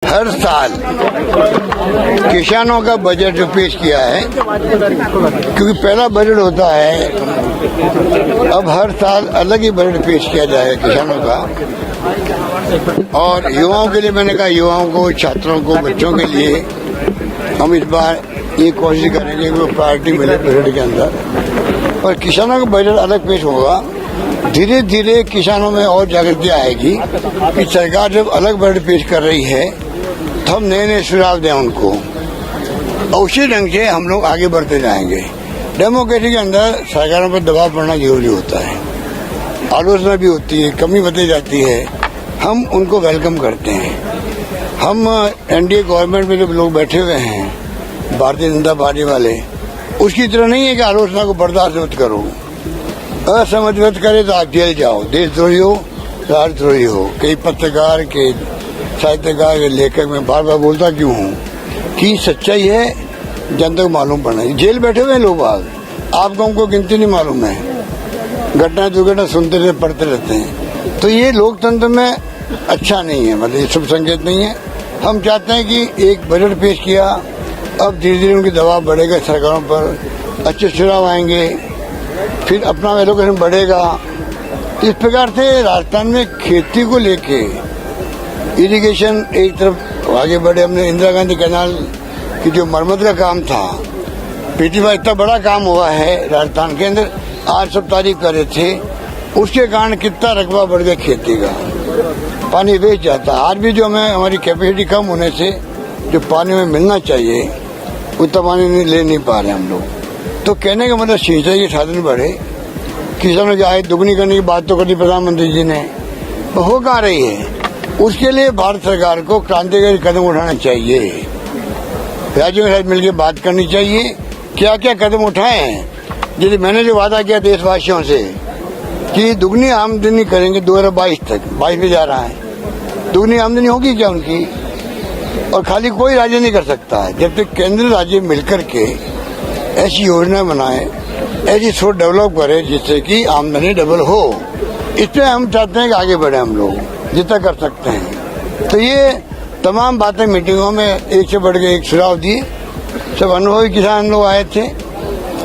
हर साल किसानों का बजट जो पेश किया है, क्योंकि पहला बजट होता है, अब हर साल अलग ही बजट पेश किया जाएगा किसानों का। और युवाओं के लिए मैंने कहा, युवाओं को, छात्रों को, बच्चों के लिए हम इस बार ये कोशिश करेंगे कि वो प्रायोरिटी मिले बजट के अंदर। और किसानों का बजट अलग पेश होगा। धीरे धीरे किसानों में और जागृति आएगी कि सरकार जब अलग बजट पेश कर रही है तो हम नए नए सुझाव दें उनको, और उसी ढंग से हम लोग आगे बढ़ते जाएंगे। डेमोक्रेसी के अंदर सरकारों पर दबाव पड़ना जरूरी होता है, आलोचना भी होती है, कमी बताई जाती है, हम उनको वेलकम करते हैं। हम एनडीए गवर्नमेंट में जब लोग बैठे हुए हैं, भारतीय जनता पार्टी वाले, उसकी तरह नहीं है कि आलोचना को बर्दाश्त मत करो, असहमत व्यक्त करे तो आप जेल जाओ, देशद्रोही हो, राष्ट्रद्रोही हो। कई पत्रकार के, साहित्यकार के, लेखक में बार बार बोलता क्यों हूँ कि सच्चाई है, जनता को मालूम पड़ना है। जेल बैठे हुए हैं लोग, आपको हमको गिनती नहीं मालूम है, घटना दुर्घटना सुनते रहते, पढ़ते रहते हैं। तो ये लोकतंत्र में अच्छा नहीं है, मतलब ये शुभ संकेत नहीं है। हम चाहते हैं कि एक बजट पेश किया, अब धीरे धीरे उनकी दबाव बढ़ेगा सरकारों पर, अच्छे चुनाव आएंगे, फिर अपना एलोकेशन बढ़ेगा। इस प्रकार से राजस्थान में खेती को लेके इरिगेशन एक तरफ आगे बढ़े। हमने इंदिरा गांधी कैनाल की जो मरम्मत का काम था, पीटीवाई इतना बड़ा काम हुआ है राजस्थान के अंदर, आज सब तारीफ कर रहे थे। उसके कारण कितना रकबा बढ़ गया खेती का, पानी वेस्ट जाता। आज भी जो हमें हमारी कैपेसिटी कम होने से जो पानी में मिलना चाहिए उतना पानी ले नहीं पा रहे हम लोग। तो कहने का मतलब सिंचाई के साधन बढ़े, किसानों की आय दुगनी करने की बात तो करी प्रधानमंत्री जी ने, तो हो कहाँ रही है। उसके लिए भारत सरकार को क्रांतिकारी कदम उठाना चाहिए, राज्यों के साथ मिलकर बात करनी चाहिए, क्या क्या कदम उठाए हैं। जैसे मैंने जो वादा किया देशवासियों से कि दुगनी आमदनी करेंगे 2022 तक, 22 में जा रहा है, दुगनी आमदनी होगी क्या उनकी। और खाली कोई राज्य नहीं कर सकता है, जब तक केंद्र राज्य मिलकर के ऐसी योजना बनाए, ऐसी सोच डेवलप करे जिससे कि आमदनी डबल हो। इसमें हम चाहते हैं कि आगे बढ़े हम लोग, जितना कर सकते हैं। तो ये तमाम बातें मीटिंगों में एक से बढ़ के एक सुझाव दिए, सब अनुभवी किसान लोग आए थे,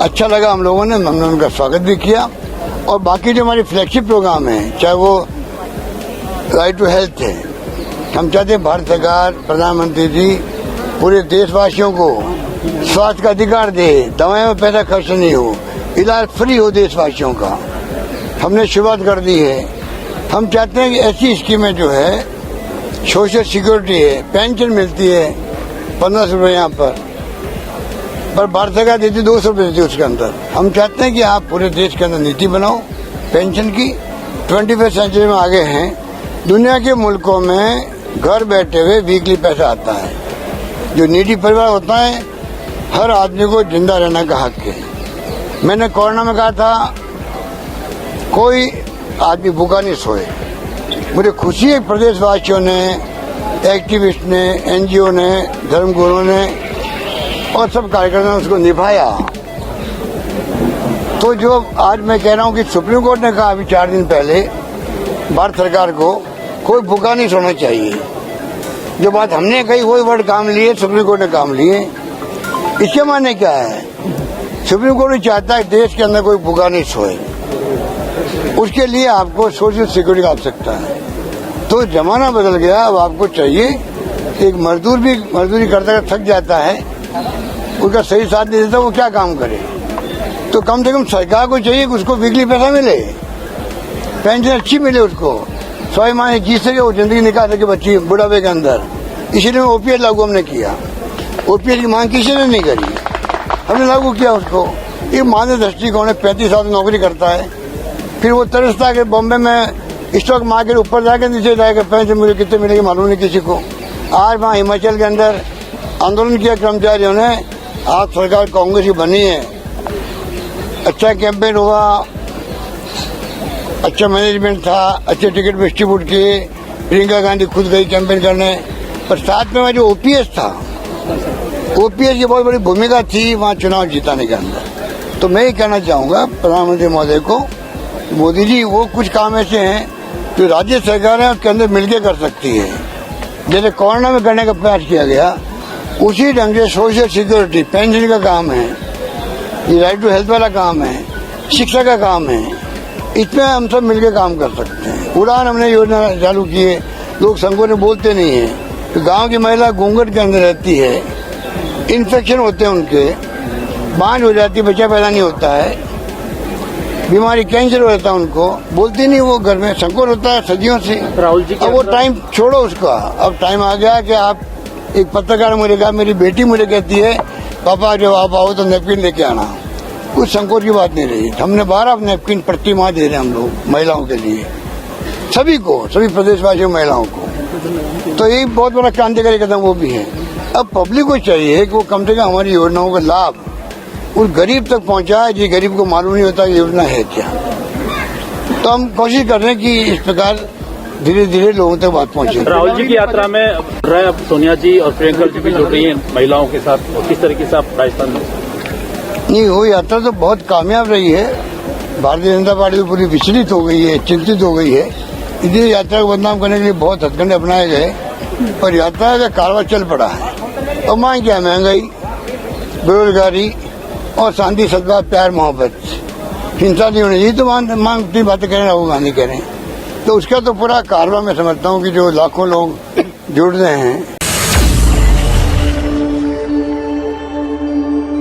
अच्छा लगा हम लोगों ने, हमने उनका स्वागत भी किया। और बाकी जो हमारी फ्लैगशिप प्रोग्राम है, चाहे वो राइट टू हेल्थ है, हम चाहते हैं भारत सरकार, प्रधानमंत्री जी पूरे देशवासियों को स्वास्थ्य का अधिकार दे, दवाएं में पैसा खर्च नहीं हो, इलाज फ्री हो देशवासियों का। हमने शुरुआत कर दी है। हम चाहते हैं कि ऐसी स्कीमें जो है, सोशल सिक्योरिटी है, पेंशन मिलती है 1500 रुपये यहाँ पर भारत सरकार देती 200 रुपये देती उसके अंदर। हम चाहते हैं कि आप पूरे देश के अंदर नीति बनाओ पेंशन की। 21वीं सेंचुरी में आगे हैं, दुनिया के मुल्कों में घर बैठे हुए वीकली पैसा आता है। जो नीडी परिवार होता है, हर आदमी को जिंदा रहने का हक है। मैंने कोरोना में कहा था कोई आदमी भूखा नहीं सोए। मुझे खुशी है प्रदेशवासियों ने, एक्टिविस्ट ने, एनजीओ ने, धर्मगुरुओं ने और सब कार्यकर्ताओं ने उसको निभाया। तो जो आज मैं कह रहा हूँ कि सुप्रीम कोर्ट ने कहा अभी 4 दिन पहले भारत सरकार को, कोई भूखा नहीं सोना चाहिए। जो बात हमने कही वही वर्ड काम लिए, सुप्रीम कोर्ट ने काम लिए। इसके माने क्या है, सुप्रीम कोर्ट चाहता है देश के अंदर कोई भूखा नहीं सोए, उसके लिए आपको सोशल सिक्योरिटी की आवश्यकता है। तो जमाना बदल गया, अब आपको चाहिए, एक मजदूर भी मजदूरी करता थक जाता है, उसका सही साथ नहीं देता, वो क्या काम करे। तो कम से कम सरकार को चाहिए कि उसको वीकली पैसा मिले, पेंशन अच्छी मिले, उसको 100 माह जी सके, वो जिंदगी निकाल सके बच्ची बुढ़ापे के अंदर। इसीलिए ओपीएस लागू हमने किया। ओपीएस की मांग किसी ने नहीं करी, हमने लागू किया उसको। ये मानव दृष्टिकोण है, 35 साल नौकरी करता है, फिर वो तरसता है कि बॉम्बे में स्टॉक मार्केट ऊपर जाकर नीचे जाएगा, पेंशन मुझे कितने मिलेगी मालूम नहीं किसी को। आज वहाँ हिमाचल के अंदर आंदोलन किया कर्मचारियों ने, आज सरकार कांग्रेस की बनी है, अच्छा कैंपेन हुआ, अच्छा मैनेजमेंट था, अच्छे टिकट डिस्ट्रीब्यूट किए, प्रियंका गांधी खुद गई कैंपेन करने। पर साथ में जो ओपीएस था, ओपीएस की बहुत बड़ी भूमिका थी वहाँ चुनाव जिताने के अंदर। तो मैं ये कहना चाहूँगा प्रधानमंत्री महोदय को, मोदी जी वो कुछ काम ऐसे हैं जो राज्य सरकारें उसके अंदर मिलकर कर सकती है। जैसे कोरोना में करने का प्रयास किया गया, उसी ढंग से सोशल सिक्योरिटी, पेंशन का काम है, ये राइट टू हेल्थ वाला काम है, शिक्षा का काम है, इसमें हम सब मिलकर काम कर सकते हैं। उड़ान हमने योजना चालू की है, लोग संघों ने बोलते नहीं है। तो गांव की महिला घूंघट के अंदर रहती है, इन्फेक्शन होते हैं उनके, बांझ हो जाती है, बच्चा पैदा नहीं होता है, बीमारी कैंसर हो जाता है उनको, बोलती नहीं, वो घर में संकोच होता है सदियों से। राहुल जी, अब वो टाइम छोड़ो उसका, अब टाइम आ गया कि आप, एक पत्रकार मुझे कहा, मेरी बेटी मुझे कहती है पापा जब आप आओ तो नैपकिन लेके आना, कुछ संकोच की बात नहीं रही। हमने 12 नैपकिन प्रति माह दे रहे हैं हम लोग महिलाओं के लिए, सभी को, सभी प्रदेशवासियों महिलाओं को। तो ये बहुत बड़ा क्रांतिकारी कदम वो भी है। अब पब्लिक को चाहिए कि वो कम से कम हमारी योजनाओं का लाभ उस गरीब तक पहुंचाए, जिस गरीब को मालूम नहीं होता कि योजना है क्या। तो हम कोशिश कर रहे हैं कि इस प्रकार धीरे धीरे लोगों तक बात पहुंचे। राहुल जी की यात्रा में अब सोनिया जी और प्रियंका जी भी जुड़ रही हैं महिलाओं के साथ, और किस तरीके से आप राजस्थान में? नहीं, वो यात्रा तो बहुत कामयाब रही है। भारतीय जनता पार्टी तो पूरी विचलित हो गई है, चिंतित हो गई है। इसलिए यात्रा को बदनाम करने के लिए बहुत हथकंडे अपनाए गए, पर यात्रा का कारवां चल पड़ा है। और मांग क्या, महंगाई, बेरोजगारी और शांति, सद्भाव, प्यार, मोहब्बत, हिंसा नहीं होनी चाहिए। तो मांग की बातें करें, राहुल गांधी करें, तो उसका तो पूरा कारवां मैं समझता हूँ कि जो लाखों लोग जुड़ रहे हैं